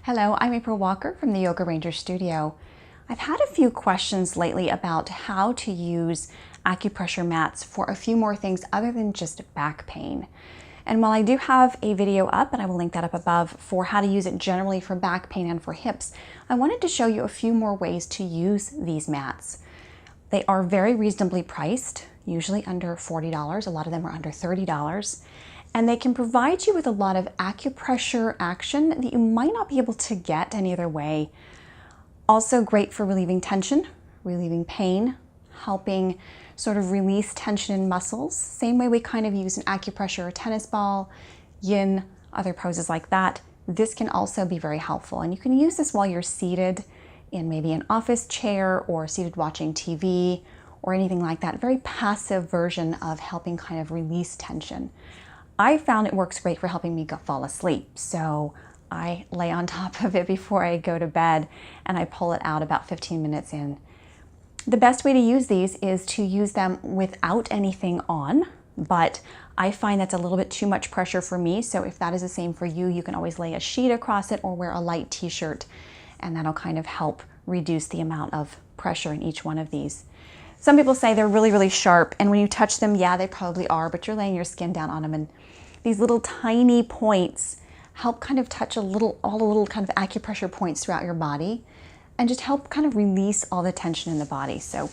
Hello, I'm Aprille Walker from the Yoga Ranger Studio. I've had a few questions lately about how to use acupressure mats for a few more things other than just back pain. And while I do have a video up, and I will link that up above, for how to use it generally for back pain and for hips, I wanted to show you a few more ways to use these mats. They are very reasonably priced, usually under $40. A lot of them are under $30. And they can provide you with a lot of acupressure action that you might not be able to get any other way. Also great for relieving tension, relieving pain, helping sort of release tension in muscles. Same way we kind of use an acupressure or tennis ball, yin, other poses like that. This can also be very helpful. And you can use this while you're seated in maybe an office chair or seated watching TV or anything like that. Very passive version of helping kind of release tension. I found it works great for helping me fall asleep. So I lay on top of it before I go to bed and I pull it out about 15 minutes in. The best way to use these is to use them without anything on, but I find that's a little bit too much pressure for me. So if that is the same for you, you can always lay a sheet across it or wear a light t-shirt, and that'll kind of help reduce the amount of pressure in each one of these. Some people say they're really, really sharp, and when you touch them, yeah, they probably are, but you're laying your skin down on them, and these little tiny points help kind of touch all the little kind of acupressure points throughout your body and just help kind of release all the tension in the body. So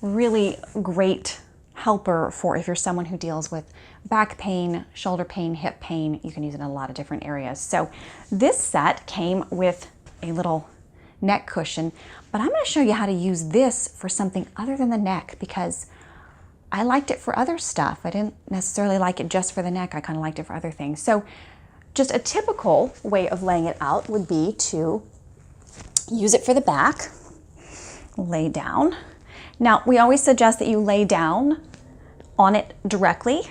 really great helper for if you're someone who deals with back pain, shoulder pain, hip pain. You can use it in a lot of different areas. So this set came with a little neck cushion, but I'm going to show you how to use this for something other than the neck because I liked it for other stuff. I didn't necessarily like it just for the neck. I kind of liked it for other things. So just a typical way of laying it out would be to use it for the back, lay down. Now, we always suggest that you lay down on it directly,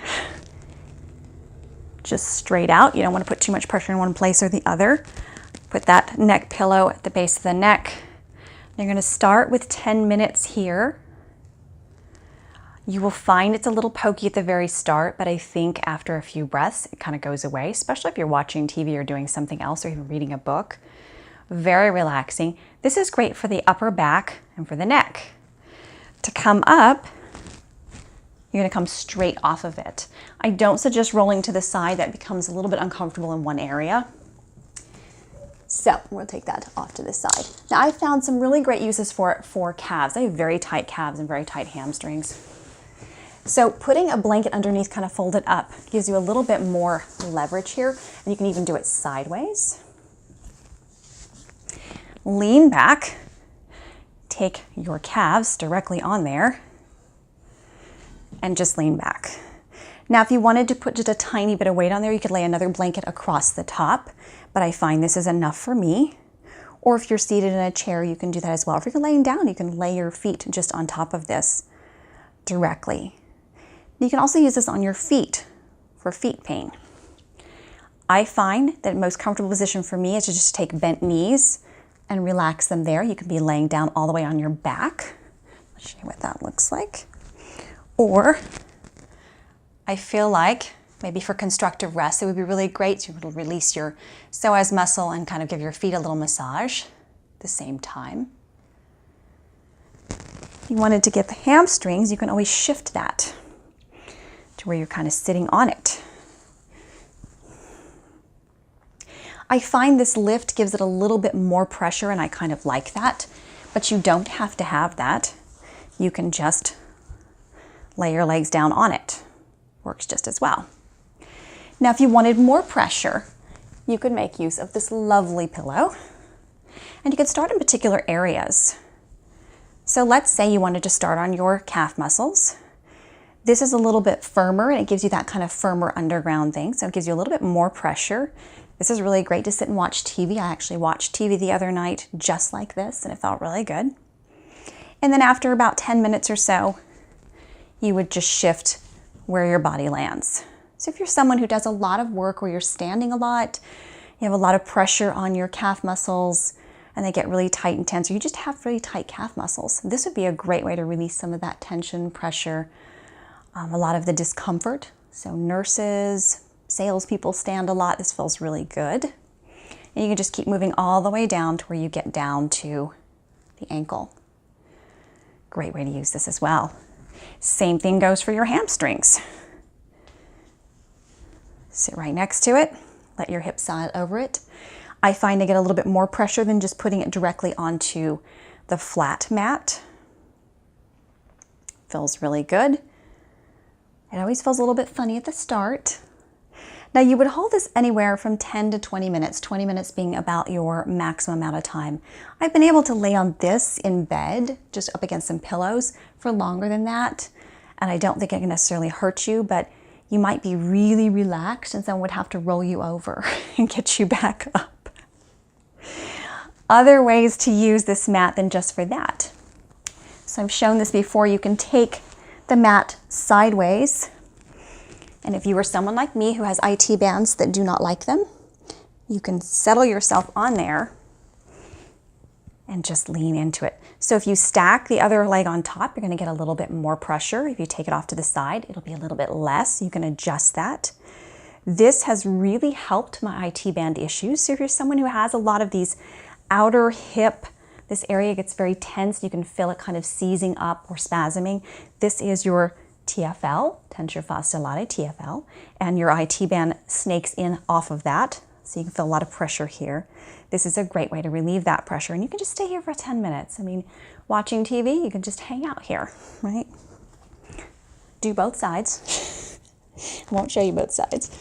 just straight out. You don't want to put too much pressure in one place or the other. Put that neck pillow at the base of the neck. You're going to start with 10 minutes here. You will find it's a little pokey at the very start, but I think after a few breaths, it kind of goes away, especially if you're watching TV or doing something else or even reading a book. Very relaxing. This is great for the upper back and for the neck. To come up, you're going to come straight off of it. I don't suggest rolling to the side. That becomes a little bit uncomfortable in one area. So we'll take that off to the side. Now I found some really great uses for it for calves. I have very tight calves and very tight hamstrings. So putting a blanket underneath, kind of folded up, gives you a little bit more leverage here, and you can even do it sideways. Lean back, take your calves directly on there, and just lean back. Now, if you wanted to put just a tiny bit of weight on there, you could lay another blanket across the top, but I find this is enough for me. Or if you're seated in a chair, you can do that as well. If you're laying down, you can lay your feet just on top of this directly. You can also use this on your feet for feet pain. I find that the most comfortable position for me is to just take bent knees and relax them there. You can be laying down all the way on your back. I'll show you what that looks like. Or I feel like maybe for constructive rest, it would be really great to release your psoas muscle and kind of give your feet a little massage at the same time. If you wanted to get the hamstrings, you can always shift that to where you're kind of sitting on it. I find this lift gives it a little bit more pressure, and I kind of like that, but you don't have to have that. You can just lay your legs down on it. Works just as well. Now, if you wanted more pressure, you could make use of this lovely pillow, and you could start in particular areas. So let's say you wanted to start on your calf muscles. This is a little bit firmer, and it gives you that kind of firmer underground thing, so it gives you a little bit more pressure. This is really great to sit and watch TV. I actually watched TV the other night just like this, and it felt really good. And then after about 10 minutes or so, you would just shift where your body lands. So if you're someone who does a lot of work where you're standing a lot, you have a lot of pressure on your calf muscles, and they get really tight and tense, or you just have really tight calf muscles, this would be a great way to release some of that tension, pressure, a lot of the discomfort. So nurses, salespeople stand a lot. This feels really good. And you can just keep moving all the way down to where you get down to the ankle. Great way to use this as well. Same thing goes for your hamstrings. Sit right next to it, let your hips side over it. I find I get a little bit more pressure than just putting it directly onto the flat mat. Feels really good. It always feels a little bit funny at the start. Now you would hold this anywhere from 10 to 20 minutes, 20 minutes being about your maximum amount of time. I've been able to lay on this in bed, just up against some pillows, for longer than that. And I don't think it can necessarily hurt you, but you might be really relaxed and someone would have to roll you over and get you back up. Other ways to use this mat than just for that. So I've shown this before. You can take the mat sideways. And if you are someone like me who has IT bands that do not like them, you can settle yourself on there and just lean into it. So if you stack the other leg on top, you're going to get a little bit more pressure. If you take it off to the side, it'll be a little bit less. You can adjust that. This has really helped my IT band issues. So if you're someone who has a lot of these outer hip, this area gets very tense, you can feel it kind of seizing up or spasming. This is your TFL, tensor fasciae latae, TFL, and your IT band snakes in off of that. So you can feel a lot of pressure here. This is a great way to relieve that pressure. And you can just stay here for 10 minutes. I mean, watching TV, you can just hang out here, right? Do both sides. I won't show you both sides.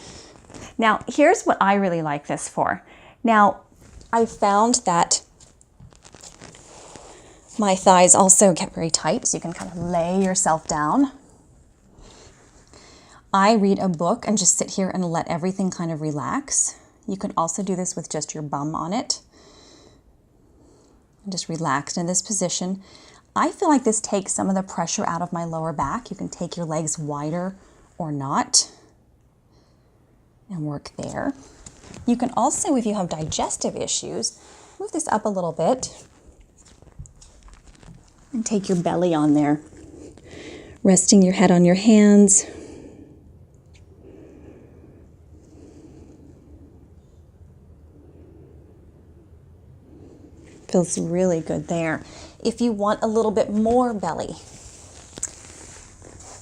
Now, here's what I really like this for. Now, I found that my thighs also get very tight, so you can kind of lay yourself down. I read a book and just sit here and let everything kind of relax. You can also do this with just your bum on it. And just relaxed in this position. I feel like this takes some of the pressure out of my lower back. You can take your legs wider or not and work there. You can also, if you have digestive issues, move this up a little bit and take your belly on there, resting your head on your hands. Feels really good there. If you want a little bit more belly,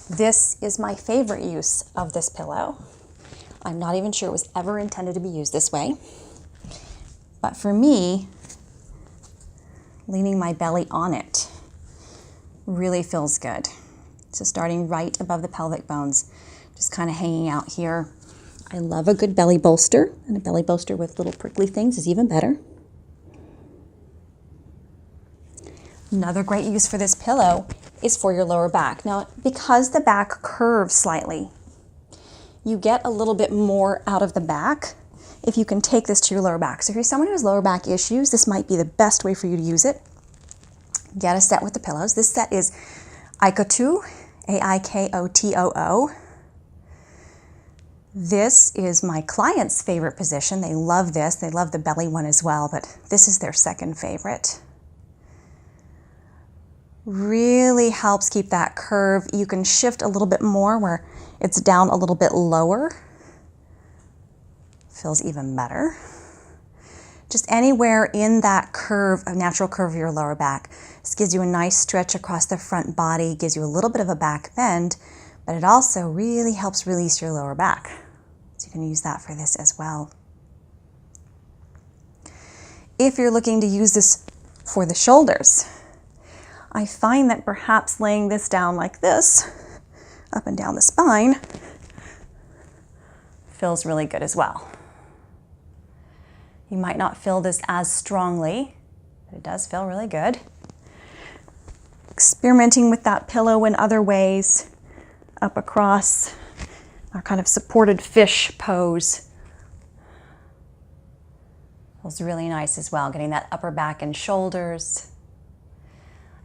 this is my favorite use of this pillow. I'm not even sure it was ever intended to be used this way. But for me, leaning my belly on it really feels good. So starting right above the pelvic bones, just kind of hanging out here. I love a good belly bolster, and a belly bolster with little prickly things is even better. Another great use for this pillow is for your lower back. Now, because the back curves slightly, you get a little bit more out of the back if you can take this to your lower back. So if you're someone who has lower back issues, this might be the best way for you to use it. Get a set with the pillows. This set is Aikotoo, A-I-K-O-T-O-O. This is my client's favorite position. They love this. They love the belly one as well, but this is their second favorite. Really helps keep that curve. You can shift a little bit more where it's down a little bit lower. Feels even better. Just anywhere in that curve, a natural curve of your lower back. This gives you a nice stretch across the front body, gives you a little bit of a back bend, but it also really helps release your lower back. So you can use that for this as well. If you're looking to use this for the shoulders, I find that perhaps laying this down like this, up and down the spine, feels really good as well. You might not feel this as strongly, but it does feel really good. Experimenting with that pillow in other ways, up across our kind of supported fish pose. Feels really nice as well, getting that upper back and shoulders.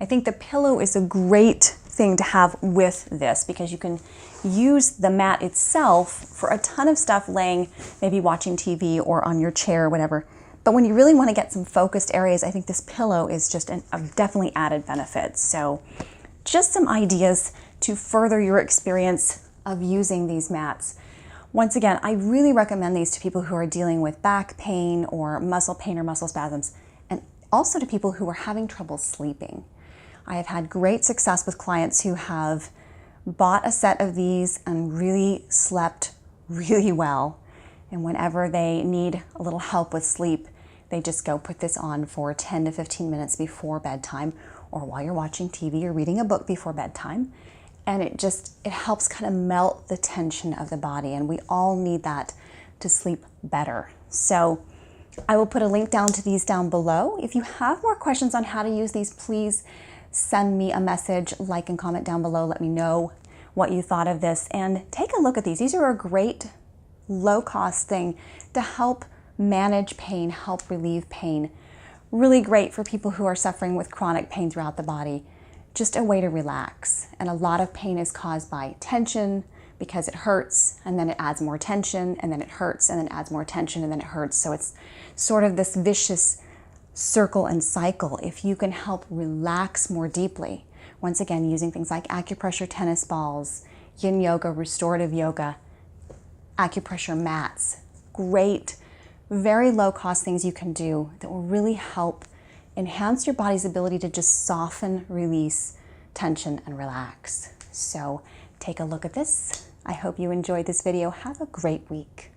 I think the pillow is a great thing to have with this because you can use the mat itself for a ton of stuff laying, maybe watching TV or on your chair or whatever. But when you really want to get some focused areas, I think this pillow is just a definitely added benefit. So just some ideas to further your experience of using these mats. Once again, I really recommend these to people who are dealing with back pain or muscle spasms, and also to people who are having trouble sleeping. I have had great success with clients who have bought a set of these and really slept really well. And whenever they need a little help with sleep, they just go put this on for 10 to 15 minutes before bedtime, or while you're watching TV or reading a book before bedtime. And it helps kind of melt the tension of the body, and we all need that to sleep better. So I will put a link down to these down below. If you have more questions on how to use these, please send me a message, like and comment down below. Let me know what you thought of this, and take a look at these. These are a great low-cost thing to help manage pain, help relieve pain. Really great for people who are suffering with chronic pain throughout the body. Just a way to relax. And a lot of pain is caused by tension, because it hurts and then it adds more tension, and then it hurts and then it adds more tension, and then it hurts. So it's sort of this vicious circle and cycle. If you can help relax more deeply, once again using things like acupressure tennis balls, yin yoga, restorative yoga, acupressure mats, great, very low cost things you can do that will really help enhance your body's ability to just soften, release tension, and relax. So take a look at this. I hope you enjoyed this video. Have a great week.